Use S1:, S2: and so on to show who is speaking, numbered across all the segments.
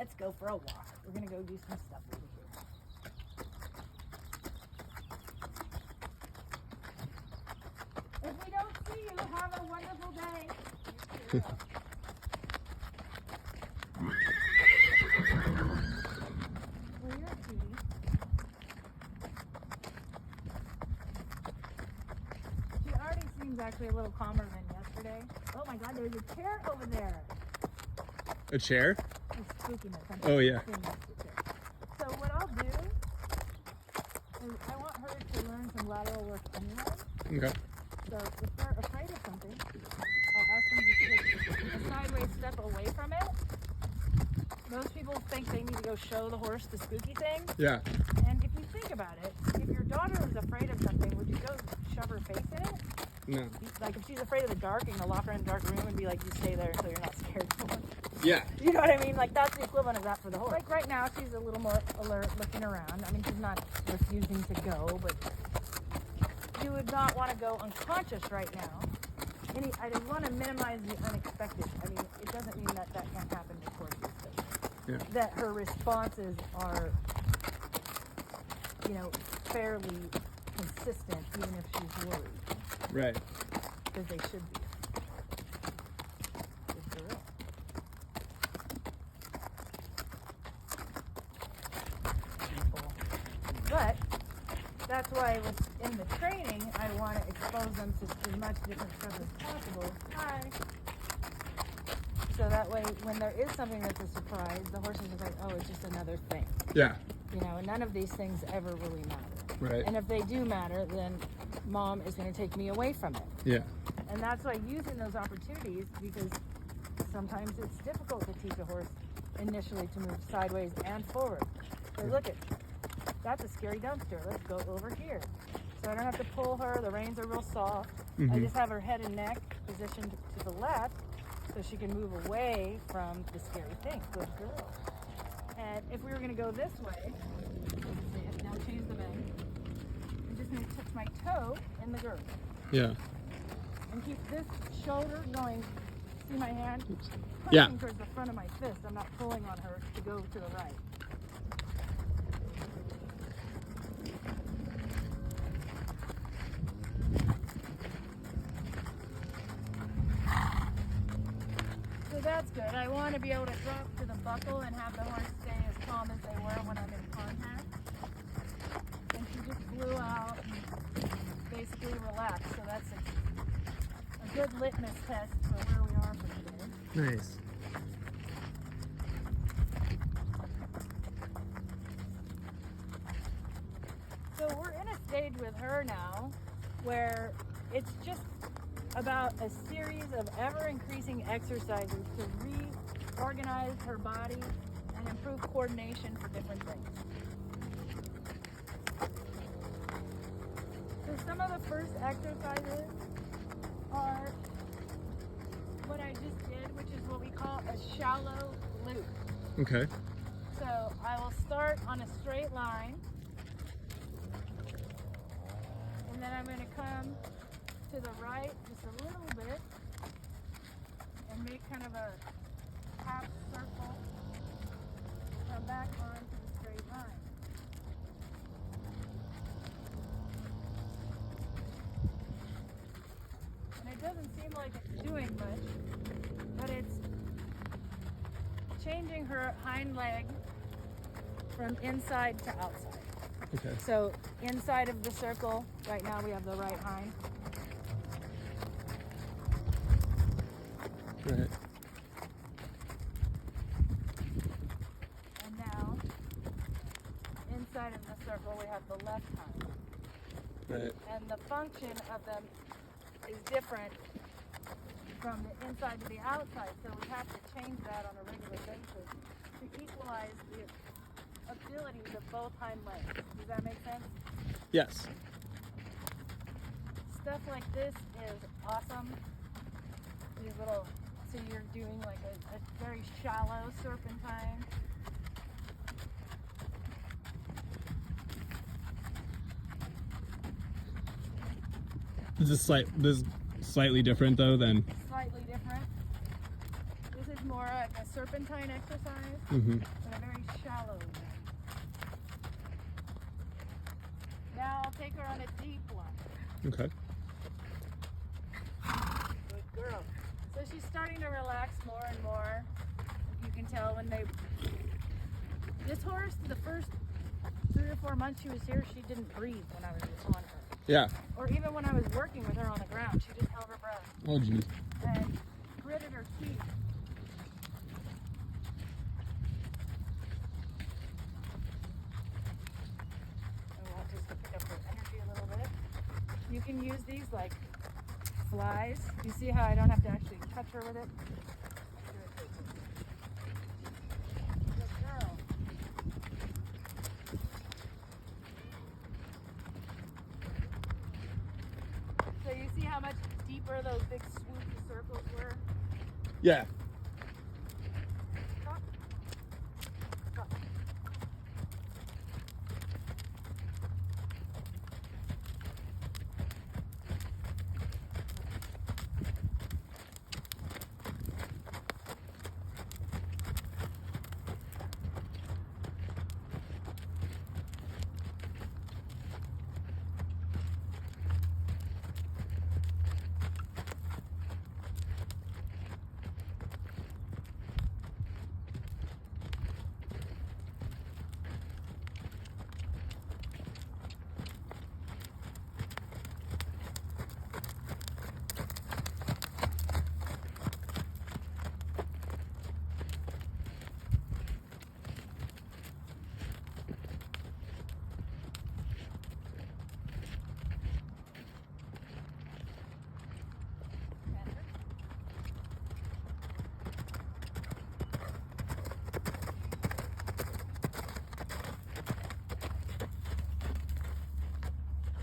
S1: let's go for a walk. We're gonna go do some stuff over here. If we don't see you, have a wonderful day. Well, you're a cutie. She already seems actually a little calmer than yesterday. Oh my God, there's a chair over there.
S2: A chair?
S1: It's spookiness.
S2: Oh, yeah.
S1: So what I'll do is I want her to learn some lateral work anyway.
S2: Okay.
S1: So if they're afraid of something, I'll ask them to take a sideways step away from it. Most people think they need to go show the horse the spooky thing.
S2: Yeah.
S1: And if you think about it, if your daughter was afraid of something, would you go shove her face in it?
S2: No.
S1: Like if she's afraid of the dark, you're gonna lock her in a dark room and be like, you stay there until you're not scared for her.
S2: Yeah.
S1: You know what I mean? Like that's the equivalent of that for the horse. Like right now, she's a little more alert, looking around. I mean, she's not refusing to go, but you would not want to go unconscious right now. I just want to minimize the unexpected. I mean, it doesn't mean that that can't happen with horses.
S2: Yeah.
S1: That her responses are, you know, fairly consistent, even if she's worried,
S2: Right.
S1: because they should be. Good girl. But that's why in the training, I want to expose them to as much different stuff as possible. Hi. So that way, when there is something that's a surprise, the horse is just like, oh, it's just another thing.
S2: Yeah.
S1: You know, none of these things ever really matter.
S2: Right.
S1: And if they do matter, then mom is going to take me away from it.
S2: Yeah.
S1: And that's why using those opportunities, because sometimes it's difficult to teach a horse initially to move sideways and forward. So look at, that's a scary dumpster. Let's go over here. So I don't have to pull her. The reins are real soft. I just have her head and neck positioned to the left so she can move away from the scary thing. Good girl. And if we were going to go this way, now change the bend. I'm just going to touch my toe in the girth.
S2: Yeah.
S1: And keep this shoulder going. See my hand? Punching
S2: Yeah.
S1: towards the front of my fist. I'm not pulling on her to go to the right. So that's good. I want to be able to drop to the buckle and have the horse stay as calm as they were when I'm in contact. And she just flew out and basically relaxed. So that's a good litmus test for where we are for today.
S2: Nice.
S1: So we're in a stage with her now where it's just about a series of ever-increasing exercises to reorganize her body and improve coordination for different things. So some of the first exercises are what I just did, which is what we call a shallow loop.
S2: Okay.
S1: So I will start on a straight line, and then I'm going to come to the right just a little bit and make kind of a half circle, come back onto the straight line. And it doesn't seem like it's doing much, but it's changing her hind leg from inside to outside.
S2: Okay.
S1: So inside of the circle, right now we have the right hind.
S2: Right.
S1: And now, inside of the circle, we have the left hind.
S2: Right.
S1: And the function of them is different from the inside to the outside, so we have to change that on a regular basis to equalize the abilities of both hind legs. Does that make sense?
S2: Yes.
S1: Stuff like this is awesome. These little, so you're doing like a very shallow serpentine.
S2: This is slightly different though than.
S1: Slightly different. This is more like a serpentine exercise
S2: Mm-hmm.
S1: and a very shallow one. Now I'll take her on a deep one.
S2: Okay.
S1: Good girl. So she's starting to relax more and more. You can tell when they... This horse, the first 3 or 4 months she was here, she didn't breathe when I was on her.
S2: Yeah.
S1: Or even when I was working with her on the ground, she just held her breath
S2: Oh, geez.
S1: and gritted her teeth. I want just to pick up her energy a little bit. You can use these like flies. You see how I don't have to actually touch her with it? Good girl. So you see how much deeper those big swoopy circles were?
S2: Yeah.
S1: Stop. Stop.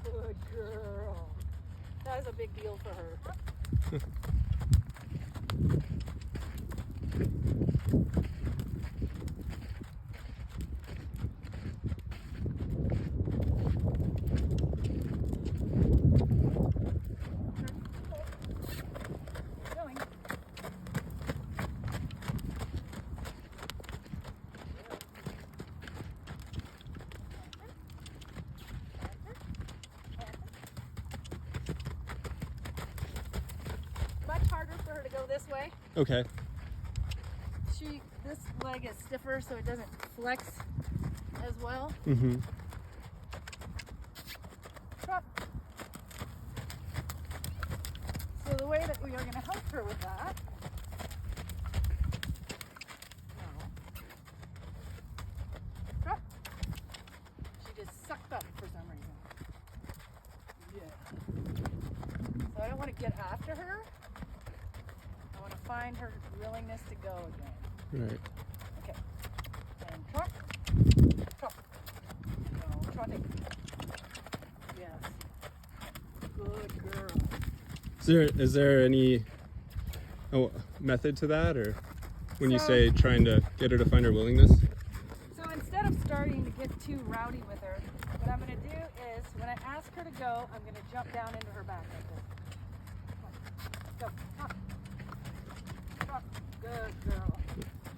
S1: Good girl. That was a big deal for her. Going. Much harder for her to go this way.
S2: Okay.
S1: This leg is stiffer so it doesn't flex as well.
S2: Mm-hmm.
S1: Drop. So the way that we are going to help her with that. No. Drop. She just sucked up for some reason. Yeah. So I don't want to get after her. I want to find her willingness to go again.
S2: Right.
S1: Okay. And trot. Trot. No, trotting. Yes. Good girl.
S2: Is there any method to that, or when you
S1: So-
S2: say trying to get her to find her willingness?
S1: So instead of starting to get too rowdy with her, what I'm going to do is when I ask her to go, I'm going to jump down into her back like this. Come on. Go. Hop. Hop. Good girl.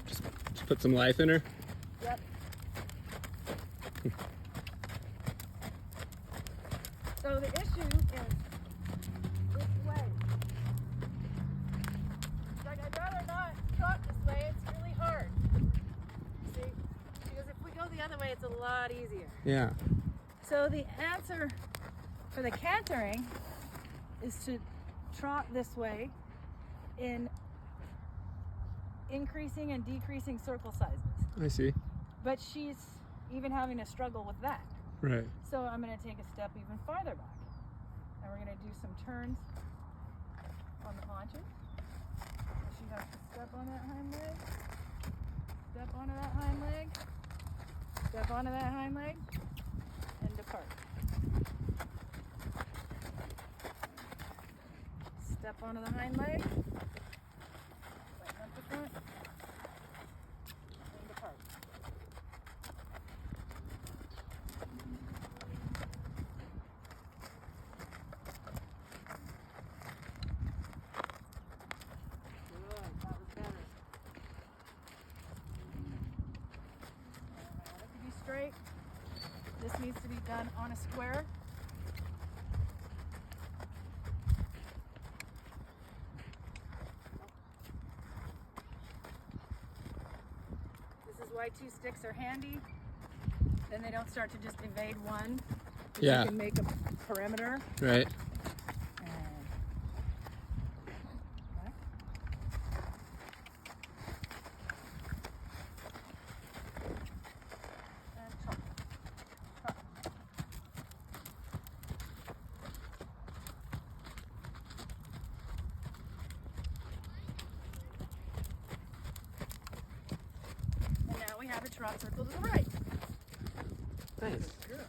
S2: Just put some life in her.
S1: Yep. So the issue is this way. It's like I'd rather not trot this way. It's really hard. See? Because if we go the other way, it's a lot easier.
S2: Yeah.
S1: So the answer for the cantering is to trot this way in increasing and decreasing circle sizes.
S2: I see.
S1: But she's even having a struggle with that.
S2: Right.
S1: So I'm going to take a step even farther back. And we're going to do some turns on the haunches. So she has to step on that hind leg, step onto that hind leg, step onto that hind leg, and depart. Step onto the hind leg, tighten up the front, and depart. Good, that was better. right. This needs to be done on a square. This is why 2 sticks are handy. Then they don't start to just evade one.
S2: Yeah.
S1: You can make a perimeter.
S2: Right.
S1: And now we have a trot circle to the right.
S2: Nice.
S1: Good.